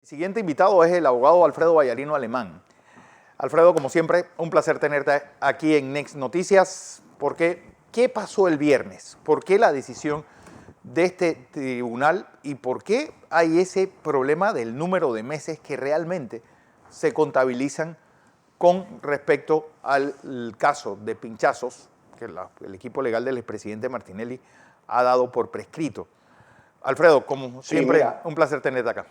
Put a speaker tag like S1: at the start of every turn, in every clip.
S1: Siguiente invitado es el abogado Alfredo Vallarino Alemán. Alfredo, como siempre, un placer tenerte aquí en Next Noticias, porque ¿qué pasó el viernes? ¿Por qué la decisión de este tribunal y por qué hay ese problema del número de meses que realmente se contabilizan con respecto al caso de pinchazos que el equipo legal del expresidente Martinelli ha dado por prescrito? Alfredo, como siempre,
S2: mira,
S1: un placer tenerte acá.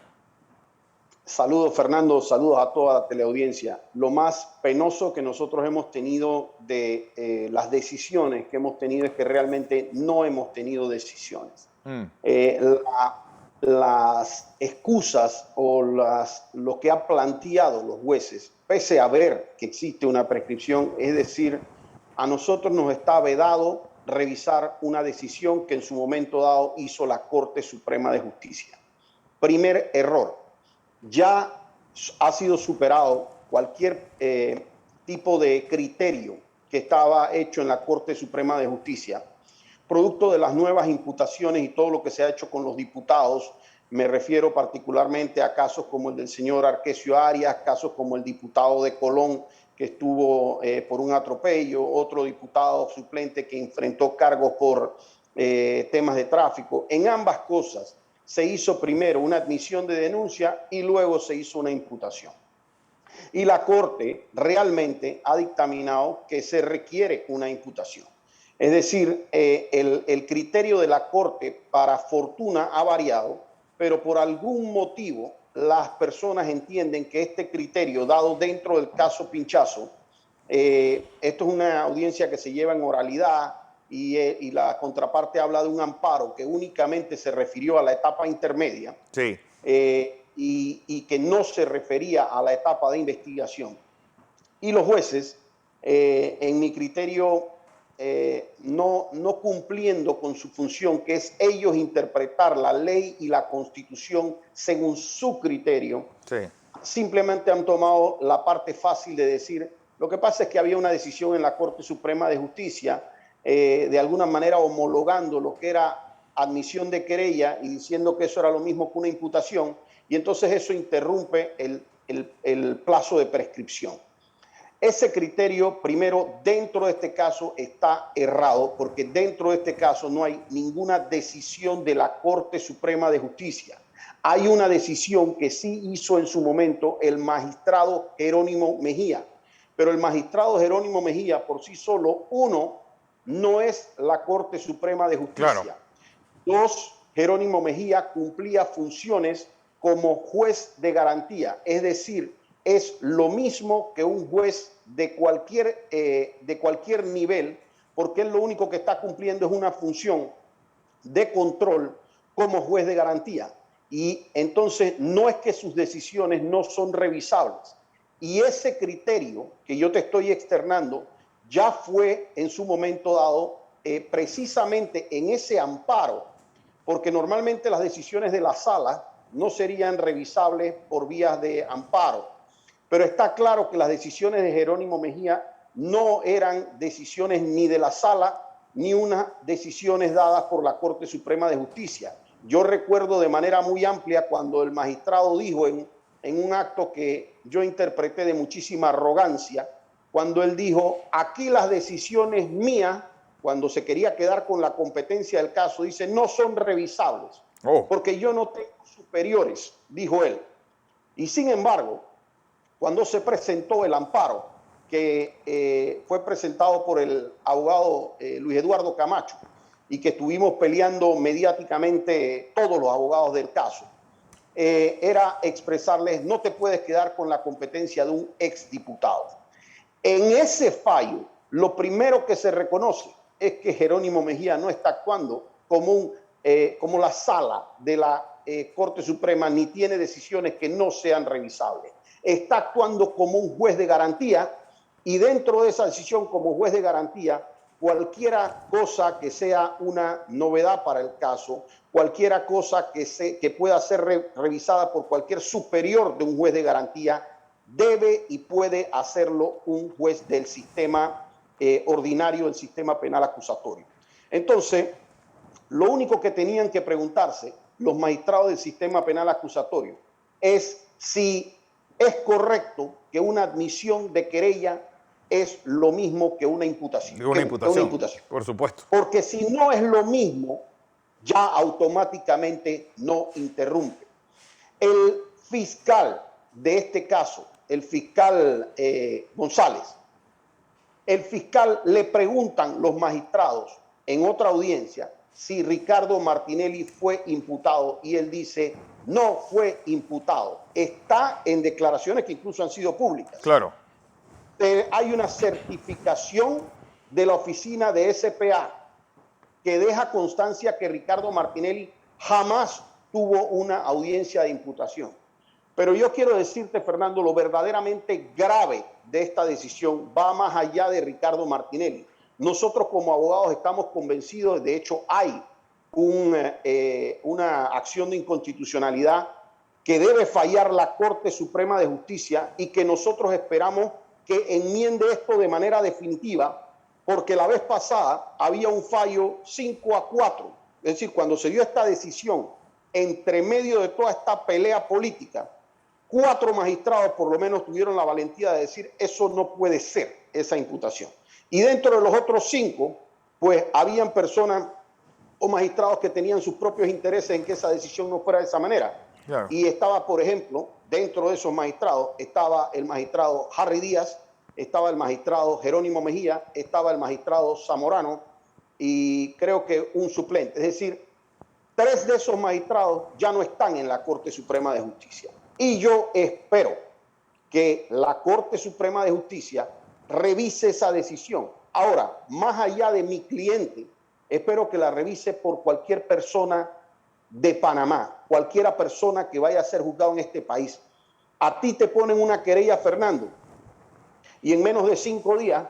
S2: Saludos, Fernando, saludos a toda la teleaudiencia. Lo más penoso que nosotros hemos tenido de las decisiones que hemos tenido es que realmente no hemos tenido decisiones. Las excusas o lo que han planteado los jueces, pese a ver que existe una prescripción, es decir, a nosotros nos está vedado revisar una decisión que en su momento dado hizo la Corte Suprema de Justicia. Primer error. Ya ha sido superado cualquier tipo de criterio que estaba hecho en la Corte Suprema de Justicia, producto de las nuevas imputaciones y todo lo que se ha hecho con los diputados. Me refiero particularmente a casos como el del señor Arquesio Arias, casos como el diputado de Colón que estuvo por un atropello, otro diputado suplente que enfrentó cargos por temas de tráfico. En ambas cosas se hizo primero una admisión de denuncia y luego se hizo una imputación. Y la Corte realmente ha dictaminado que se requiere una imputación. Es decir, el criterio de la Corte para fortuna ha variado, pero por algún motivo las personas entienden que este criterio dado dentro del caso Pinchazo, esto es una audiencia que se lleva en oralidad, y la contraparte habla de un amparo que únicamente se refirió a la etapa intermedia,
S1: sí.
S2: Y que no se refería a la etapa de investigación. Y los jueces, en mi criterio, no cumpliendo con su función, que es ellos interpretar la ley y la Constitución según su criterio,
S1: Sí.
S2: simplemente han tomado la parte fácil de decir, lo que pasa es que había una decisión en la Corte Suprema de Justicia, de alguna manera homologando lo que era admisión de querella y diciendo que eso era lo mismo que una imputación, y entonces eso interrumpe el plazo de prescripción. Ese criterio, primero, dentro de este caso está errado, porque dentro de este caso no hay ninguna decisión de la Corte Suprema de Justicia. Hay una decisión que sí hizo en su momento el magistrado Jerónimo Mejía, pero el magistrado Jerónimo Mejía por sí solo, uno, no es la Corte Suprema de Justicia.
S1: Claro.
S2: Dos, Jerónimo Mejía cumplía funciones como juez de garantía, es decir, es lo mismo que un juez de cualquier nivel, porque él lo único que está cumpliendo es una función de control como juez de garantía. Y entonces no es que sus decisiones no son revisables. Y ese criterio que yo te estoy externando ya fue en su momento dado precisamente en ese amparo, porque normalmente las decisiones de la sala no serían revisables por vías de amparo. Pero está claro que las decisiones de Jerónimo Mejía no eran decisiones ni de la sala, ni unas decisiones dadas por la Corte Suprema de Justicia. Yo recuerdo de manera muy amplia cuando el magistrado dijo en un acto que yo interpreté de muchísima arrogancia, cuando él dijo, aquí las decisiones mías, cuando se quería quedar con la competencia del caso, dice, no son revisables, porque yo no tengo superiores, dijo él. Y sin embargo, cuando se presentó el amparo, que fue presentado por el abogado Luis Eduardo Camacho, y que estuvimos peleando mediáticamente todos los abogados del caso, era expresarles, no te puedes quedar con la competencia de un exdiputado. En ese fallo, lo primero que se reconoce es que Jerónimo Mejía no está actuando como la sala de la Corte Suprema, ni tiene decisiones que no sean revisables. Está actuando como un juez de garantía, y dentro de esa decisión como juez de garantía, cualquiera cosa que sea una novedad para el caso, cualquiera cosa que pueda ser revisada por cualquier superior de un juez de garantía, debe y puede hacerlo un juez del sistema ordinario, del sistema penal acusatorio. Entonces, lo único que tenían que preguntarse los magistrados del sistema penal acusatorio es si es correcto que una admisión de querella es lo mismo que una imputación.
S1: Una imputación, por supuesto.
S2: Porque si no es lo mismo, ya automáticamente no interrumpe. El fiscal de este caso, el fiscal González, el fiscal le preguntan los magistrados en otra audiencia si Ricardo Martinelli fue imputado y él dice no fue imputado. Está en declaraciones que incluso han sido públicas.
S1: Claro.
S2: Hay una certificación de la oficina de SPA que deja constancia que Ricardo Martinelli jamás tuvo una audiencia de imputación. Pero yo quiero decirte, Fernando, lo verdaderamente grave de esta decisión va más allá de Ricardo Martinelli. Nosotros como abogados estamos convencidos, de hecho hay una acción de inconstitucionalidad que debe fallar la Corte Suprema de Justicia y que nosotros esperamos que enmiende esto de manera definitiva, porque la vez pasada había un fallo 5-4. Es decir, cuando se dio esta decisión, entre medio de toda esta pelea política, 4 magistrados por lo menos tuvieron la valentía de decir eso no puede ser, esa imputación. Y dentro de los otros 5, pues habían personas o magistrados que tenían sus propios intereses en que esa decisión no fuera de esa manera. Claro. Y estaba, por ejemplo, dentro de esos magistrados, estaba el magistrado Harry Díaz, estaba el magistrado Jerónimo Mejía, estaba el magistrado Zamorano y creo que un suplente. Es decir, 3 de esos magistrados ya no están en la Corte Suprema de Justicia. Y yo espero que la Corte Suprema de Justicia revise esa decisión. Ahora, más allá de mi cliente, espero que la revise por cualquier persona de Panamá, cualquiera persona que vaya a ser juzgado en este país. A ti te ponen una querella, Fernando, y en menos de 5 días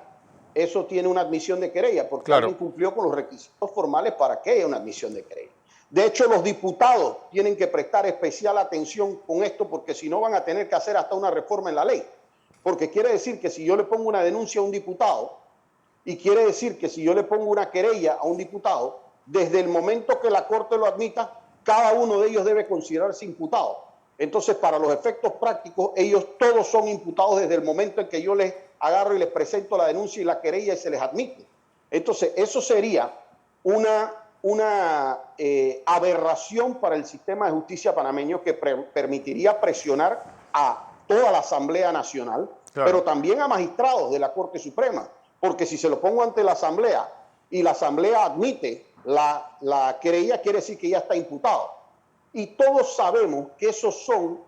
S2: eso tiene una admisión de querella, porque alguien cumplió con los requisitos formales para que haya una admisión de querella. De hecho, los diputados tienen que prestar especial atención con esto, porque si no van a tener que hacer hasta una reforma en la ley. Porque quiere decir que si yo le pongo una denuncia a un diputado, y quiere decir que si yo le pongo una querella a un diputado, desde el momento que la Corte lo admita, cada uno de ellos debe considerarse imputado. Entonces, para los efectos prácticos, ellos todos son imputados desde el momento en que yo les agarro y les presento la denuncia y la querella y se les admite. Entonces, eso sería una aberración para el sistema de justicia panameño que permitiría presionar a toda la Asamblea Nacional, pero también a magistrados de la Corte Suprema, porque si se lo pongo ante la Asamblea y la Asamblea admite la querella, quiere decir que ya está imputado. Y todos sabemos que esos son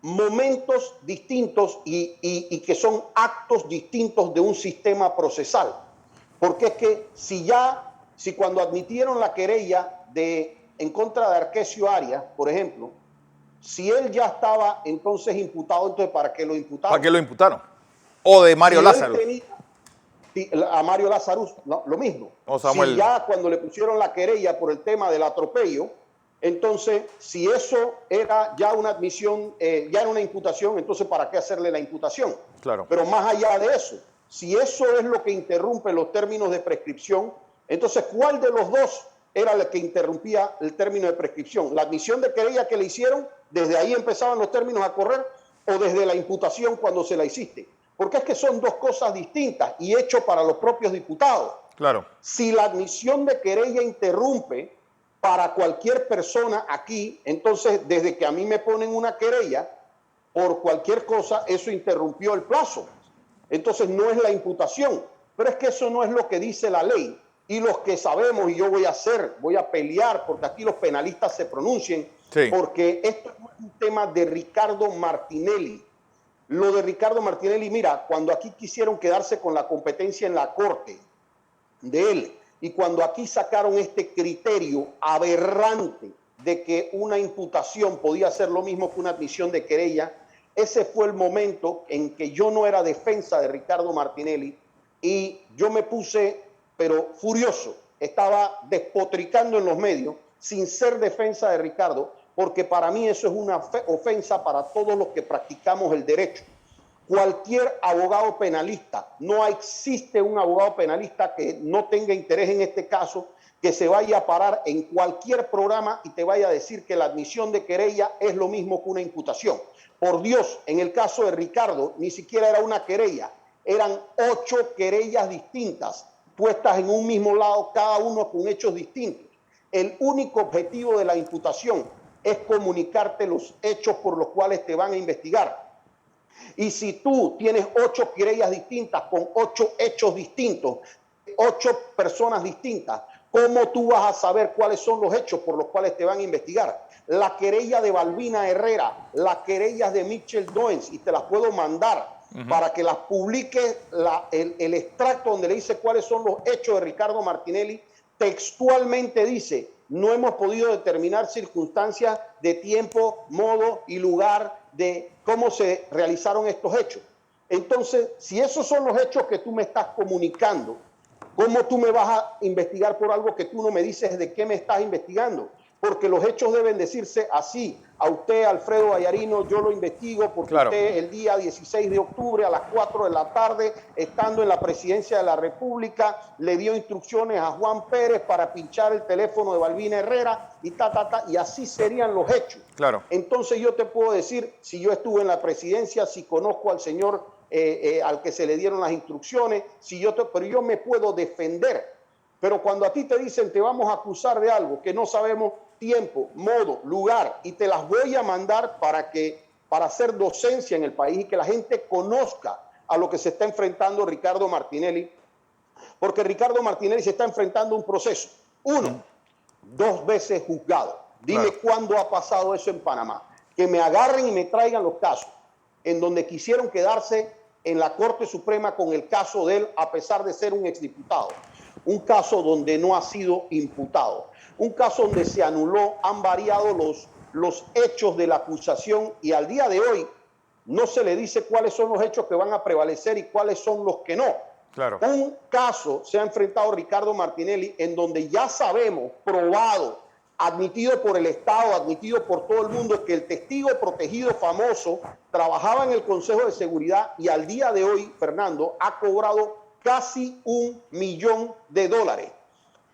S2: momentos distintos y que son actos distintos de un sistema procesal. Porque es que si cuando admitieron la querella en contra de Arquesio Arias, por ejemplo, si él ya estaba entonces imputado, entonces ¿para qué lo imputaron?
S1: ¿Para qué lo imputaron? O de Mario Lázaro.
S2: A Mario Lázaro, no, lo mismo.
S1: O Samuel.
S2: Si ya cuando le pusieron la querella por el tema del atropello, entonces si eso era ya una admisión, ya era una imputación, entonces ¿para qué hacerle la imputación?
S1: Claro.
S2: Pero más allá de eso, si eso es lo que interrumpe los términos de prescripción, entonces ¿cuál de los dos era el que interrumpía el término de prescripción? ¿La admisión de querella que le hicieron, desde ahí empezaban los términos a correr, o desde la imputación cuando se la hiciste? Porque es que son dos cosas distintas y hecho para los propios diputados.
S1: Claro.
S2: Si la admisión de querella interrumpe para cualquier persona aquí, entonces desde que a mí me ponen una querella por cualquier cosa, eso interrumpió el plazo. Entonces no es la imputación, pero es que eso no es lo que dice la ley. Y los que sabemos, y yo voy a pelear porque aquí los penalistas se pronuncien, porque esto no es un tema de Ricardo Martinelli. Lo de Ricardo Martinelli, mira, cuando aquí quisieron quedarse con la competencia en la Corte de él, y cuando aquí sacaron este criterio aberrante de que una imputación podía ser lo mismo que una admisión de querella, ese fue el momento en que yo no era defensa de Ricardo Martinelli y yo me puse, pero furioso, estaba despotricando en los medios sin ser defensa de Ricardo, porque para mí eso es una ofensa para todos los que practicamos el derecho. Cualquier abogado penalista, no existe un abogado penalista que no tenga interés en este caso, que se vaya a parar en cualquier programa y te vaya a decir que la admisión de querella es lo mismo que una imputación. Por Dios, en el caso de Ricardo, ni siquiera era una querella, eran 8 querellas distintas, puestas en un mismo lado, cada uno con hechos distintos. El único objetivo de la imputación es comunicarte los hechos por los cuales te van a investigar. Y si tú tienes 8 querellas distintas con 8 hechos distintos, 8 personas distintas, ¿cómo tú vas a saber cuáles son los hechos por los cuales te van a investigar? La querella de Balbina Herrera, las querellas de Mitchell Doens, y te las puedo mandar para que las publique el extracto donde le dice cuáles son los hechos de Ricardo Martinelli. Textualmente dice: no hemos podido determinar circunstancias de tiempo, modo y lugar de cómo se realizaron estos hechos. Entonces, si esos son los hechos que tú me estás comunicando, ¿cómo tú me vas a investigar por algo que tú no me dices de qué me estás investigando? Porque los hechos deben decirse así. A usted, Alfredo Vallarino, yo lo investigo porque usted el día 16 de octubre a las 4 de la tarde, estando en la presidencia de la República, le dio instrucciones a Juan Pérez para pinchar el teléfono de Balbina Herrera y así serían los hechos. Entonces yo te puedo decir, si yo estuve en la presidencia, si conozco al señor al que se le dieron las instrucciones, pero yo me puedo defender. Pero cuando a ti te dicen te vamos a acusar de algo que no sabemos tiempo, modo, lugar, y te las voy a mandar para hacer docencia en el país y que la gente conozca a lo que se está enfrentando Ricardo Martinelli, porque Ricardo Martinelli se está enfrentando a un proceso. 2 veces juzgado. Dime cuándo ha pasado eso en Panamá. Que me agarren y me traigan los casos en donde quisieron quedarse en la Corte Suprema con el caso de él, a pesar de ser un exdiputado. Un caso donde no ha sido imputado. Un caso donde se anuló, han variado los hechos de la acusación y al día de hoy no se le dice cuáles son los hechos que van a prevalecer y cuáles son los que no. Un caso se ha enfrentado Ricardo Martinelli en donde ya sabemos, probado, admitido por el Estado, admitido por todo el mundo, que el testigo protegido famoso trabajaba en el Consejo de Seguridad y al día de hoy, Fernando, ha cobrado casi $1 millón.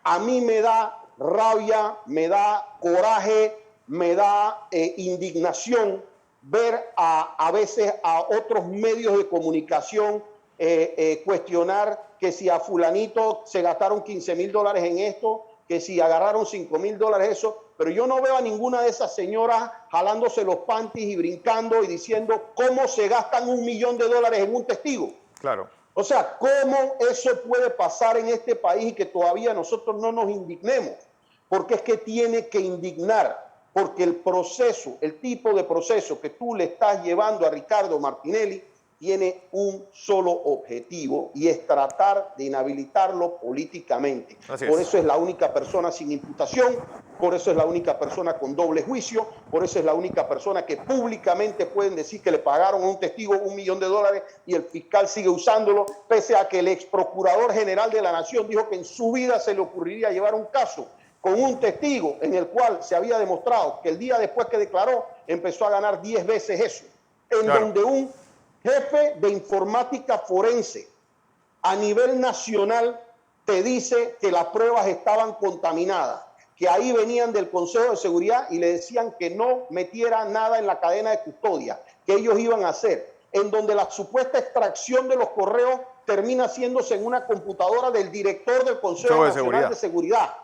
S2: A mí me da rabia, me da coraje, me da indignación ver a veces a otros medios de comunicación cuestionar que si a fulanito se gastaron $15,000 en esto, que si agarraron $5,000 eso, pero yo no veo a ninguna de esas señoras jalándose los panties y brincando y diciendo cómo se gastan $1 millón en un testigo. O sea, ¿cómo eso puede pasar en este país y que todavía nosotros no nos indignemos? Porque es que tiene que indignar, porque el proceso, el tipo de proceso que tú le estás llevando a Ricardo Martinelli tiene un solo objetivo y es tratar de inhabilitarlo políticamente. Por eso es la única persona sin imputación, por eso es la única persona con doble juicio, por eso es la única persona que públicamente pueden decir que le pagaron a un testigo $1 millón y el fiscal sigue usándolo, pese a que el ex procurador general de la Nación dijo que en su vida se le ocurriría llevar un caso con un testigo en el cual se había demostrado que el día después que declaró empezó a ganar 10 veces eso, en donde un jefe de informática forense a nivel nacional te dice que las pruebas estaban contaminadas, que ahí venían del Consejo de Seguridad y le decían que no metiera nada en la cadena de custodia, que ellos iban a hacer, en donde la supuesta extracción de los correos termina haciéndose en una computadora del director del Consejo Nacional de Seguridad.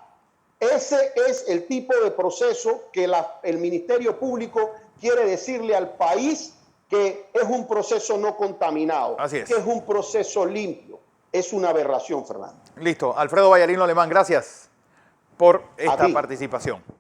S2: Ese es el tipo de proceso que el Ministerio Público quiere decirle al país que es un proceso no contaminado, que es un proceso limpio. Es una aberración, Fernando.
S1: Listo. Alfredo Vallarino Alemán, gracias por esta participación.